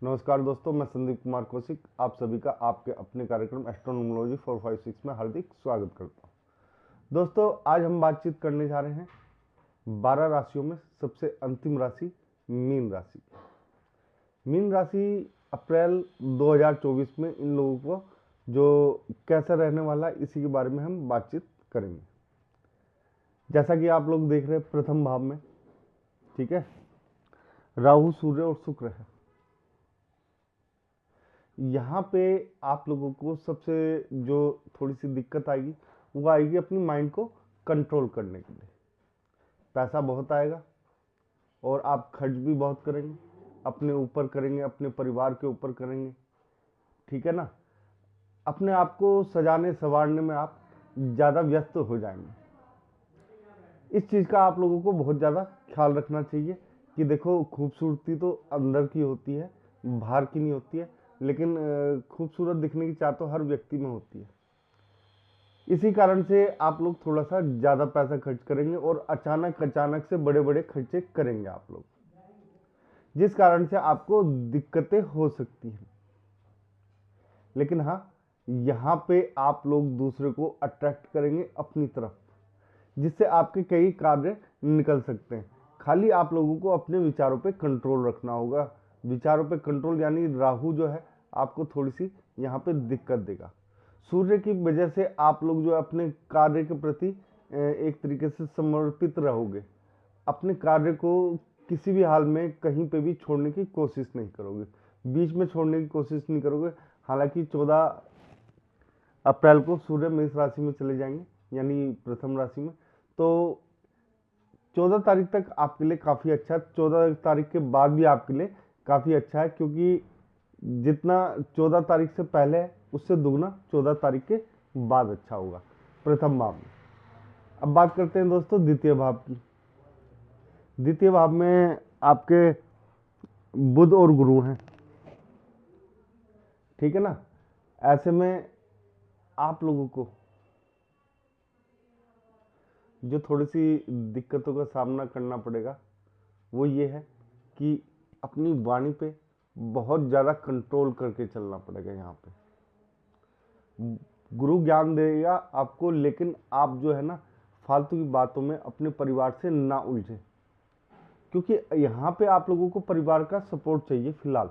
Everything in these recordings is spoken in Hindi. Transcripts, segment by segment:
नमस्कार दोस्तों, मैं संदीप कुमार कौशिक आप सभी का आपके अपने कार्यक्रम एस्ट्रोनोमोलॉजी 456 में हार्दिक स्वागत करता हूं। दोस्तों, आज हम बातचीत करने जा रहे हैं 12 राशियों में सबसे अंतिम राशि मीन राशि। मीन राशि अप्रैल 2024 में इन लोगों को जो कैसा रहने वाला है, इसी के बारे में हम बातचीत करेंगे। जैसा कि आप लोग देख रहे हैं, प्रथम भाव में, ठीक है, राहु, सूर्य और शुक्र है। यहाँ पे आप लोगों को सबसे जो थोड़ी सी दिक्कत आएगी वो आएगी अपनी माइंड को कंट्रोल करने के लिए। पैसा बहुत आएगा और आप खर्च भी बहुत करेंगे, अपने ऊपर करेंगे, अपने परिवार के ऊपर करेंगे, ठीक है ना। अपने आप को सजाने संवारने में आप ज़्यादा व्यस्त हो जाएंगे। इस चीज़ का आप लोगों को बहुत ज़्यादा ख्याल रखना चाहिए कि देखो, खूबसूरती तो अंदर की होती है, बाहर की नहीं होती है, लेकिन खूबसूरत दिखने की चाह तो हर व्यक्ति में होती है। इसी कारण से आप लोग थोड़ा सा ज़्यादा पैसा खर्च करेंगे और अचानक से बड़े बड़े खर्चे करेंगे आप लोग, जिस कारण से आपको दिक्कतें हो सकती हैं। लेकिन हाँ, यहाँ पे आप लोग दूसरे को अट्रैक्ट करेंगे अपनी तरफ, जिससे आपके कई कार्य निकल सकते हैं। खाली आप लोगों को अपने विचारों पे कंट्रोल रखना होगा। विचारों पे कंट्रोल यानी राहु जो है आपको थोड़ी सी यहाँ पे दिक्कत देगा। सूर्य की वजह से आप लोग जो अपने कार्य के प्रति एक तरीके से समर्पित रहोगे। अपने कार्य को किसी भी हाल में कहीं पे भी छोड़ने की कोशिश नहीं करोगे, बीच में छोड़ने की कोशिश नहीं करोगे। हालांकि 14 अप्रैल को सूर्य मेष राशि में चले जाएंगे, यानी प्रथम राशि में, तो 14 तारीख तक आपके लिए काफ़ी अच्छा है। 14 तारीख के बाद भी आपके लिए काफ़ी अच्छा है, क्योंकि जितना 14 तारीख से पहले है उससे दुगना 14 तारीख के बाद अच्छा होगा प्रथम भाव में। अब बात करते हैं दोस्तों द्वितीय भाव की। द्वितीय भाव में आपके बुध और गुरु हैं, ठीक है ना। ऐसे में आप लोगों को जो थोड़ी सी दिक्कतों का सामना करना पड़ेगा वो ये है कि अपनी वाणी पे बहुत ज़्यादा कंट्रोल करके चलना पड़ेगा। यहाँ पे गुरु ज्ञान देगा आपको, लेकिन आप जो है ना फालतू की बातों में अपने परिवार से ना उलझे, क्योंकि यहाँ पे आप लोगों को परिवार का सपोर्ट चाहिए। फिलहाल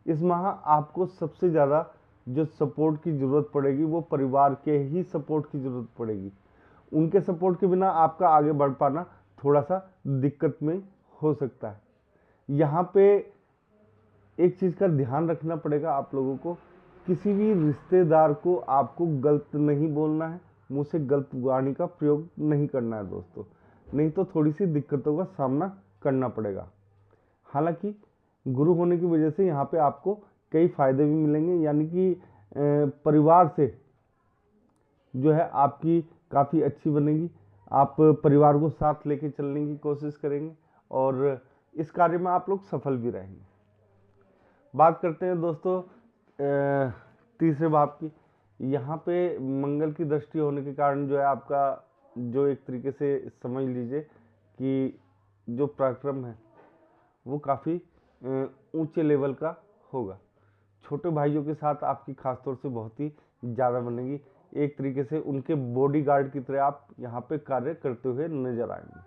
इस माह आपको सबसे ज़्यादा जो सपोर्ट की ज़रूरत पड़ेगी वो परिवार के ही सपोर्ट की ज़रूरत पड़ेगी। उनके सपोर्ट के बिना आपका आगे बढ़ पाना थोड़ा सा दिक्कत में हो सकता है। यहाँ पे एक चीज़ का ध्यान रखना पड़ेगा आप लोगों को, किसी भी रिश्तेदार को आपको गलत नहीं बोलना है, मुँह से गलत वाणी का प्रयोग नहीं करना है दोस्तों, नहीं तो थोड़ी सी दिक्कतों का सामना करना पड़ेगा। हालांकि गुरु होने की वजह से यहाँ पे आपको कई फायदे भी मिलेंगे, यानी कि परिवार से जो है आपकी काफ़ी अच्छी बनेगी। आप परिवार को साथ लेके चलने की कोशिश करेंगे और इस कार्य में आप लोग सफल भी रहेंगे। बात करते हैं दोस्तों तीसरे भाव की। यहाँ पे मंगल की दृष्टि होने के कारण जो है आपका जो एक तरीके से समझ लीजिए कि जो पराक्रम है वो काफ़ी ऊंचे लेवल का होगा। छोटे भाइयों के साथ आपकी खासतौर से बहुत ही ज़्यादा बनेगी। एक तरीके से उनके बॉडीगार्ड की तरह आप यहाँ पे कार्य करते हुए नजर आएंगे,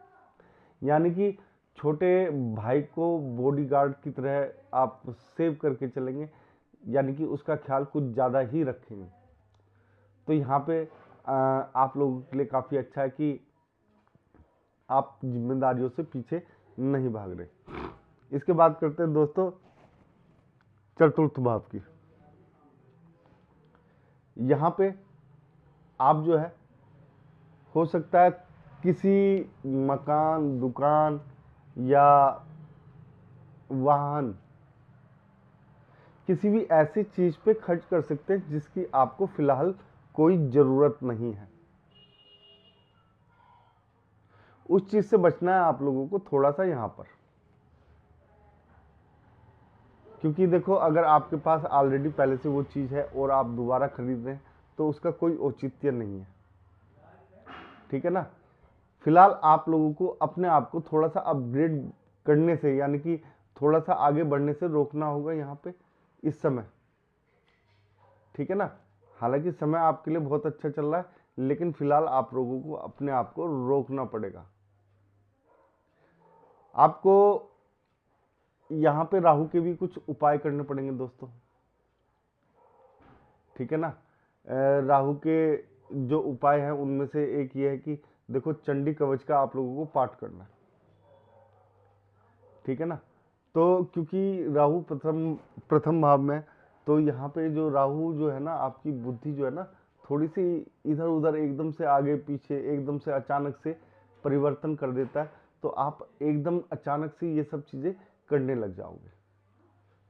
यानी कि छोटे भाई को बॉडीगार्ड की तरह आप सेव करके चलेंगे, यानी कि उसका ख्याल कुछ ज़्यादा ही रखेंगे। तो यहाँ पे आप लोगों के लिए काफ़ी अच्छा है कि आप जिम्मेदारियों से पीछे नहीं भाग रहे। इसके बाद करते हैं दोस्तों चतुर्थ भाव की। यहाँ पे आप जो है हो सकता है किसी मकान, दुकान या वाहन, किसी भी ऐसी चीज पे खर्च कर सकते हैं जिसकी आपको फिलहाल कोई जरूरत नहीं है। उस चीज से बचना है आप लोगों को थोड़ा सा यहाँ पर, क्योंकि देखो, अगर आपके पास ऑलरेडी पहले से वो चीज है और आप दोबारा खरीद रहे हैं तो उसका कोई औचित्य नहीं है, ठीक है ना। फिलहाल आप लोगों को अपने आप को थोड़ा सा अपग्रेड करने से, यानी कि थोड़ा सा आगे बढ़ने से रोकना होगा यहाँ पे इस समय, ठीक है ना। हालांकि समय आपके लिए बहुत अच्छा चल रहा है, लेकिन फिलहाल आप लोगों को अपने आप को रोकना पड़ेगा। आपको यहाँ पे राहु के भी कुछ उपाय करने पड़ेंगे दोस्तों, ठीक है ना। राहु के जो उपाय हैं उनमें से एक ये है कि देखो, चंडी कवच का आप लोगों को पाठ करना है, ठीक है ना। तो क्योंकि राहु प्रथम भाव में, तो यहाँ पे जो राहु जो है ना, आपकी बुद्धि जो है ना, थोड़ी सी इधर उधर एकदम से आगे पीछे, एकदम से अचानक से परिवर्तन कर देता है। तो आप एकदम अचानक से ये सब चीज़ें करने लग जाओगे।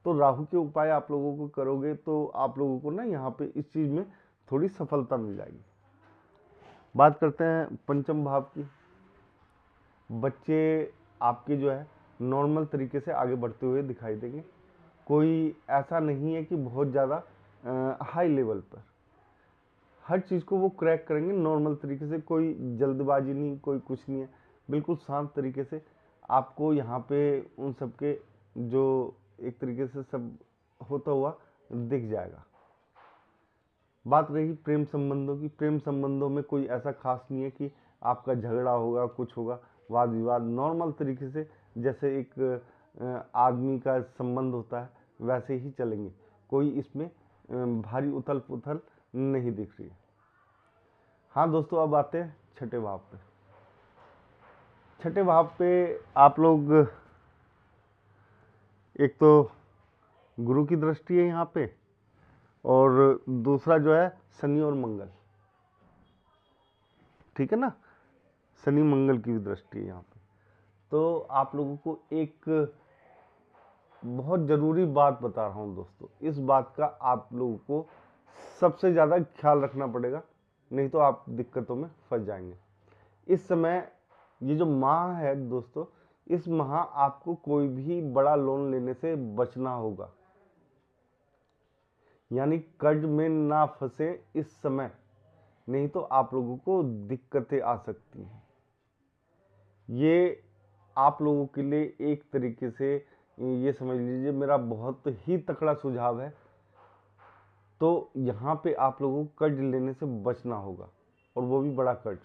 तो राहु के उपाय आप लोगों को करोगे तो आप लोगों को ना यहाँ पे इस चीज़ में थोड़ी सफलता मिल जाएगी। बात करते हैं पंचम भाव की। बच्चे आपके जो है नॉर्मल तरीके से आगे बढ़ते हुए दिखाई देंगे। कोई ऐसा नहीं है कि बहुत ज़्यादा हाई लेवल पर, हर चीज़ को वो क्रैक करेंगे नॉर्मल तरीके से। कोई जल्दबाजी नहीं, कोई कुछ नहीं है, बिल्कुल शांत तरीके से आपको यहाँ पे उन सब के जो एक तरीके से सब होता हुआ दिख जाएगा। बात रही प्रेम संबंधों की। प्रेम संबंधों में कोई ऐसा खास नहीं है कि आपका झगड़ा होगा, कुछ होगा, वाद विवाद नॉर्मल तरीके से जैसे एक आदमी का संबंध होता है वैसे ही चलेंगे। कोई इसमें भारी उथल पुथल नहीं दिख रही है। हाँ दोस्तों, अब आते हैं छठे भाव पे। छठे भाव पे आप लोग, एक तो गुरु की दृष्टि है यहाँ पे, और दूसरा जो है शनि और मंगल, ठीक है ना। शनि मंगल की भी दृष्टि है यहाँ पे। तो आप लोगों को एक बहुत ज़रूरी बात बता रहा हूँ दोस्तों, इस बात का आप लोगों को सबसे ज़्यादा ख्याल रखना पड़ेगा, नहीं तो आप दिक्कतों में फंस जाएंगे। इस समय ये जो माह है दोस्तों, इस माह आपको कोई भी बड़ा लोन लेने से बचना होगा, यानी कर्ज में ना फंसे इस समय, नहीं तो आप लोगों को दिक्कतें आ सकती हैं। ये आप लोगों के लिए एक तरीके से ये समझ लीजिए मेरा बहुत ही तकड़ा सुझाव है। तो यहाँ पे आप लोगों को कर्ज लेने से बचना होगा, और वो भी बड़ा कर्ज,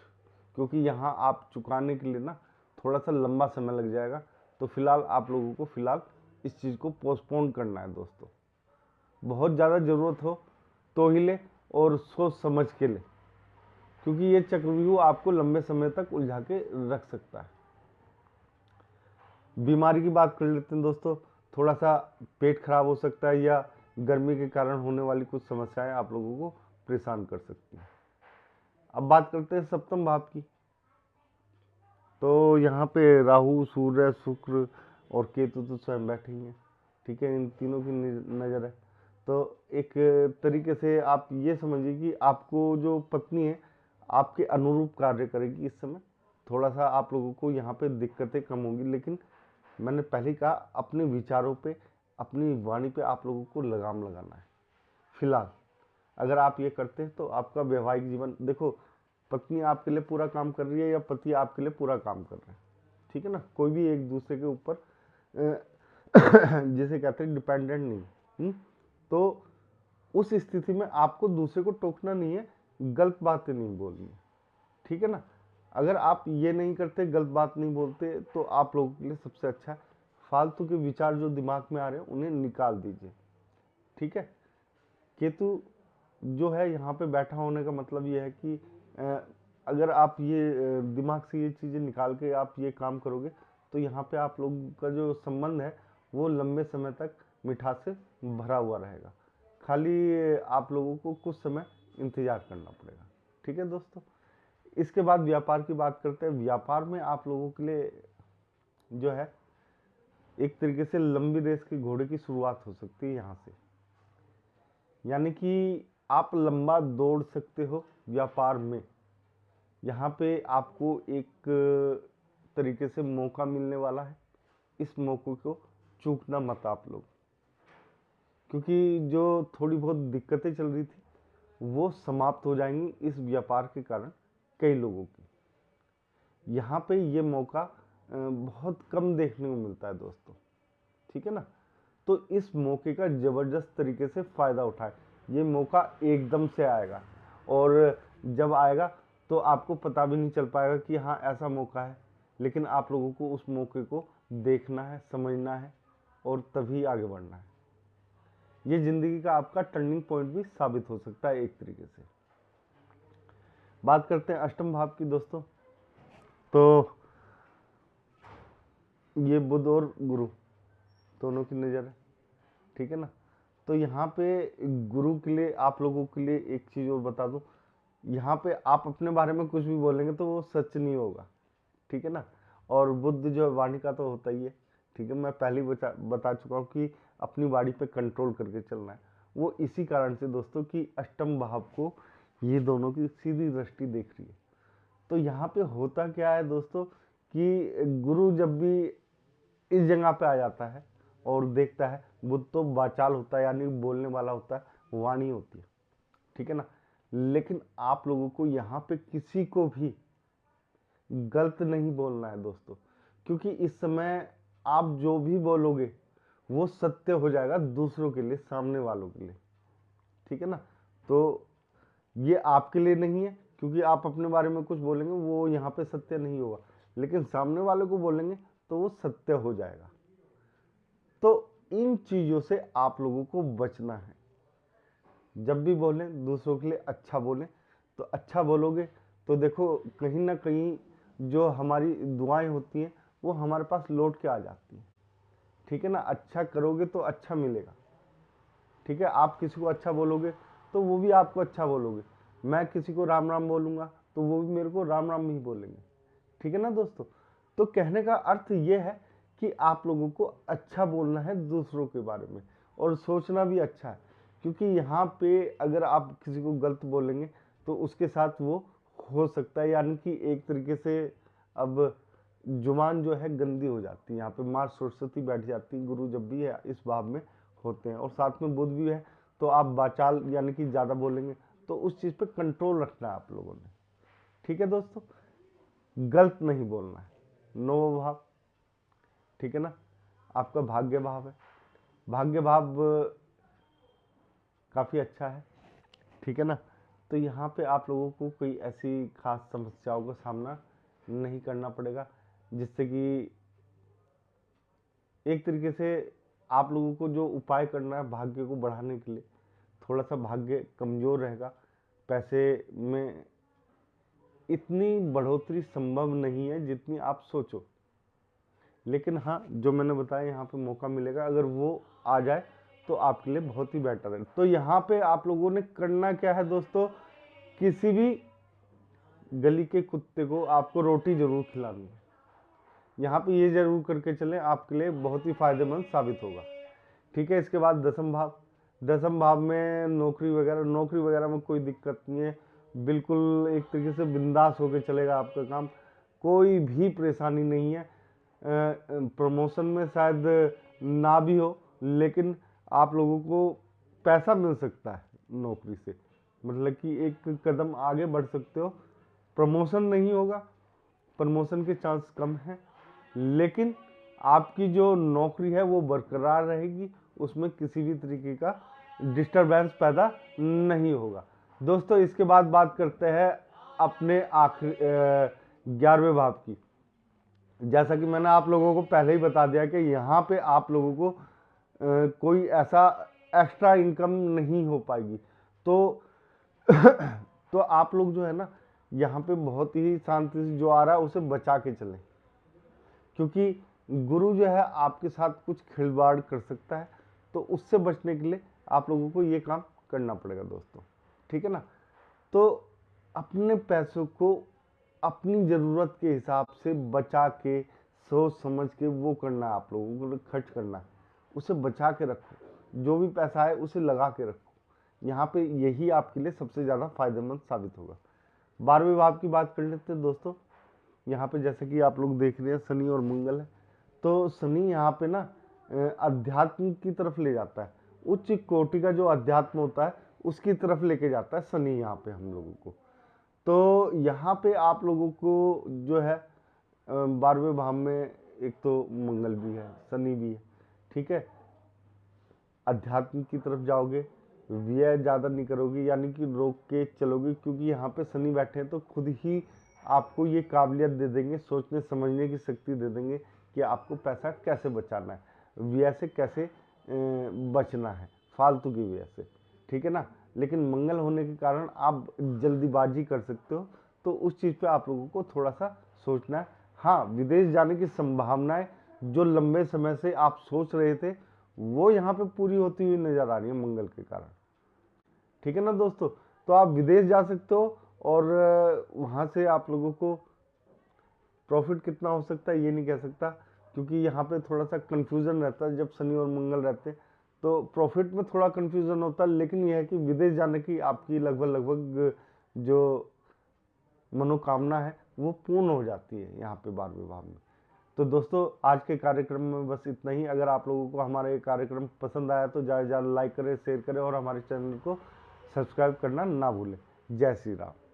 क्योंकि यहाँ आप चुकाने के लिए ना थोड़ा सा लंबा समय लग जाएगा। तो फिलहाल आप लोगों को फिलहाल इस चीज़ को पोस्टपोन करना है दोस्तों। बहुत ज़्यादा ज़रूरत हो तो ही ले, और सोच समझ के ले, क्योंकि ये चक्रव्यूह आपको लंबे समय तक उलझा के रख सकता है। बीमारी की बात कर लेते हैं दोस्तों। थोड़ा सा पेट खराब हो सकता है, या गर्मी के कारण होने वाली कुछ समस्याएं आप लोगों को परेशान कर सकती हैं। अब बात करते हैं सप्तम भाव की। तो यहाँ पे राहु, सूर्य, शुक्र और केतु तो स्वयं बैठे ही हैं, ठीक है। इन तीनों की नज़र है। तो एक तरीके से आप ये समझिए कि आपको जो पत्नी है आपके अनुरूप कार्य करेगी इस समय। थोड़ा सा आप लोगों को यहाँ पे दिक्कतें कम होंगी, लेकिन मैंने पहले कहा, अपने विचारों पे, अपनी वाणी पे आप लोगों को लगाम लगाना है। फिलहाल अगर आप ये करते हैं तो आपका वैवाहिक जीवन, देखो, पत्नी आपके लिए पूरा काम कर रही है या पति आपके लिए पूरा काम कर रहे हैं, ठीक है ना। कोई भी एक दूसरे के ऊपर जिसे कहते हैं डिपेंडेंट नहीं। तो उस स्थिति में आपको दूसरे को टोकना नहीं है, गलत बातें नहीं बोलनी है, ठीक है ना। अगर आप ये नहीं करते, गलत बात नहीं बोलते, तो आप लोगों के लिए सबसे अच्छा है फालतू के विचार जो दिमाग में आ रहे हैं उन्हें निकाल दीजिए, ठीक है। केतु जो है यहाँ पे बैठा होने का मतलब ये है कि अगर आप ये दिमाग से ये चीज़ें निकाल के आप ये काम करोगे, तो यहाँ पे आप लोगों का जो संबंध है वो लंबे समय तक मिठास से भरा हुआ रहेगा। खाली आप लोगों को कुछ समय इंतजार करना पड़ेगा, ठीक है दोस्तों। इसके बाद व्यापार की बात करते हैं। व्यापार में आप लोगों के लिए जो है एक तरीके से लंबी रेस के घोड़े की शुरुआत हो सकती है यहाँ से, यानी कि आप लंबा दौड़ सकते हो व्यापार में। यहाँ पे आपको एक तरीके से मौका मिलने वाला है, इस मौके को चूकना मत आप लोग, क्योंकि जो थोड़ी बहुत दिक्कतें चल रही थी वो समाप्त हो जाएंगी इस व्यापार के कारण कई लोगों की। यहाँ पे ये मौका बहुत कम देखने को मिलता है दोस्तों, ठीक है ना। तो इस मौके का जबरदस्त तरीके से फायदा उठाएं। ये मौका एकदम से आएगा और जब आएगा तो आपको पता भी नहीं चल पाएगा कि हाँ ऐसा मौका है, लेकिन आप लोगों को उस मौके को देखना है, समझना है और तभी आगे बढ़ना है। ये जिंदगी का आपका टर्निंग पॉइंट भी साबित हो सकता है एक तरीके से। बात करते हैं अष्टम भाव की दोस्तों। तो ये बुध और गुरु दोनों की नज़र है, ठीक है ना। तो यहाँ पे गुरु के लिए आप लोगों के लिए एक चीज़ और बता दूं, यहाँ पे आप अपने बारे में कुछ भी बोलेंगे तो वो सच नहीं होगा, ठीक है ना। और बुद्ध जो है वाणी का तो होता ही है, ठीक है। मैं पहले बता चुका हूँ कि अपनी वाणी पे कंट्रोल करके चलना है। वो इसी कारण से दोस्तों कि अष्टम भाव को ये दोनों की सीधी दृष्टि देख रही है। तो यहाँ पे होता क्या है दोस्तों कि गुरु जब भी इस जगह पे आ जाता है और देखता है, बुद्ध तो वाचाल होता है यानी बोलने वाला होता है, वाणी होती है, ठीक है ना। लेकिन आप लोगों को यहाँ पे किसी को भी गलत नहीं बोलना है दोस्तों, क्योंकि इस समय आप जो भी बोलोगे वो सत्य हो जाएगा दूसरों के लिए, सामने वालों के लिए, ठीक है ना। तो ये आपके लिए नहीं है, क्योंकि आप अपने बारे में कुछ बोलेंगे वो यहाँ पे सत्य नहीं होगा, लेकिन सामने वाले को बोलेंगे तो वो सत्य हो जाएगा। तो इन चीजों से आप लोगों को बचना है। जब भी बोलें दूसरों के लिए अच्छा बोलें। तो अच्छा बोलोगे तो देखो कहीं ना कहीं जो हमारी दुआएं होती हैं वो हमारे पास लौट के आ जाती हैं, ठीक है ना। अच्छा करोगे तो अच्छा मिलेगा, ठीक है। आप किसी को अच्छा बोलोगे तो वो भी आपको अच्छा बोलोगे। मैं किसी को राम राम बोलूंगा तो वो भी मेरे को राम राम ही बोलेंगे, ठीक है ना दोस्तों। तो कहने का अर्थ ये है कि आप लोगों को अच्छा बोलना है दूसरों के बारे में, और सोचना भी अच्छा है, क्योंकि यहाँ पे अगर आप किसी को गलत बोलेंगे तो उसके साथ वो हो सकता है, यानी कि एक तरीके से अब जुबान जो है गंदी हो जाती है। यहाँ पे माँ सरस्वती बैठ जाती है, गुरु जब भी है इस भाव में होते हैं और साथ में बुध भी है, तो आप वाचाल यानी कि ज़्यादा बोलेंगे, तो उस चीज़ पे कंट्रोल रखना है आप लोगों ने, ठीक है दोस्तों। गलत नहीं बोलना है। नौ भाव, ठीक है ना, आपका भाग्य भाव है। भाग्य भाव काफ़ी अच्छा है, ठीक है ना। तो यहाँ पे आप लोगों को कोई ऐसी खास समस्याओं का सामना नहीं करना पड़ेगा, जिससे कि एक तरीके से आप लोगों को जो उपाय करना है भाग्य को बढ़ाने के लिए, थोड़ा सा भाग्य कमज़ोर रहेगा। पैसे में इतनी बढ़ोतरी संभव नहीं है जितनी आप सोचो, लेकिन हाँ जो मैंने बताया यहाँ पे मौका मिलेगा, अगर वो आ जाए तो आपके लिए बहुत ही बेटर है। तो यहाँ पे आप लोगों ने करना क्या है दोस्तों, किसी भी गली के कुत्ते को आपको रोटी जरूर खिलानी है। यहाँ पे ये जरूर करके चलें, आपके लिए बहुत ही फायदेमंद साबित होगा, ठीक है। इसके बाद दसम भाव। दसम भाव में नौकरी वगैरह में कोई दिक्कत नहीं है, बिल्कुल एक तरीके से बिंदास होकर चलेगा आपका काम, कोई भी परेशानी नहीं है। प्रमोशन में शायद ना भी हो, लेकिन आप लोगों को पैसा मिल सकता है नौकरी से, मतलब कि एक कदम आगे बढ़ सकते हो। प्रमोशन नहीं होगा, प्रमोशन के चांस कम हैं, लेकिन आपकी जो नौकरी है वो बरकरार रहेगी, उसमें किसी भी तरीके का डिस्टरबेंस पैदा नहीं होगा। दोस्तों इसके बाद बात करते हैं अपने आखिरी 11वें भाव की। जैसा कि मैंने आप लोगों को पहले ही बता दिया कि यहाँ पे आप लोगों को कोई ऐसा एक्स्ट्रा इनकम नहीं हो पाएगी। तो तो आप लोग जो है ना यहाँ पे बहुत ही शांति से जो आ रहा है उसे बचा के चलें, क्योंकि गुरु जो है आपके साथ कुछ खिलवाड़ कर सकता है, तो उससे बचने के लिए आप लोगों को ये काम करना पड़ेगा दोस्तों, ठीक है ना। तो अपने पैसों को अपनी ज़रूरत के हिसाब से बचा के सोच समझ के वो करना है, आप लोगों को खर्च करना है, उसे बचा के रखो। जो भी पैसा है उसे लगा के रखो, यहाँ पे यही आपके लिए सबसे ज़्यादा फायदेमंद साबित होगा। 12वें भाव की बात कर लेते हैं दोस्तों। यहाँ पे जैसे कि आप लोग देख रहे हैं शनि और मंगल है, तो शनि यहाँ पे ना अध्यात्म की तरफ ले जाता है, उच्च कोटि का जो अध्यात्म होता है उसकी तरफ लेके जाता है शनि यहाँ पे हम लोगों को। तो यहाँ पे आप लोगों को जो है 12वें भाव में एक तो मंगल भी है, शनि भी है, ठीक है। अध्यात्म की तरफ जाओगे, व्यय ज़्यादा नहीं करोगे, यानी कि रोक के चलोगे, क्योंकि यहाँ पे शनि बैठे हैं तो खुद ही आपको ये काबिलियत दे देंगे, सोचने समझने की शक्ति दे देंगे कि आपको पैसा कैसे बचाना है, व्यय से कैसे बचना है, फालतू की व्यय से, ठीक है ना। लेकिन मंगल होने के कारण आप जल्दीबाजी कर सकते हो, तो उस चीज़ पे आप लोगों को थोड़ा सा सोचना है। हाँ, विदेश जाने की संभावनाएं जो लंबे समय से आप सोच रहे थे वो यहाँ पे पूरी होती हुई नजर आ रही है मंगल के कारण, ठीक है ना दोस्तों। तो आप विदेश जा सकते हो और वहाँ से आप लोगों को प्रॉफिट कितना हो सकता है ये नहीं कह सकता, क्योंकि यहाँ पे थोड़ा सा कंफ्यूजन रहता है जब शनि और मंगल रहते हैं, तो प्रॉफिट में थोड़ा कंफ्यूजन होता है। लेकिन यह है कि विदेश जाने की आपकी लगभग जो मनोकामना है वो पूर्ण हो जाती है यहाँ पे 12वें भाव में। तो दोस्तों आज के कार्यक्रम में बस इतना ही। अगर आप लोगों को हमारा ये कार्यक्रम पसंद आया तो ज़्यादा से ज़्यादा लाइक करें, शेयर करें और हमारे चैनल को सब्सक्राइब करना ना भूलें। जय श्री राम।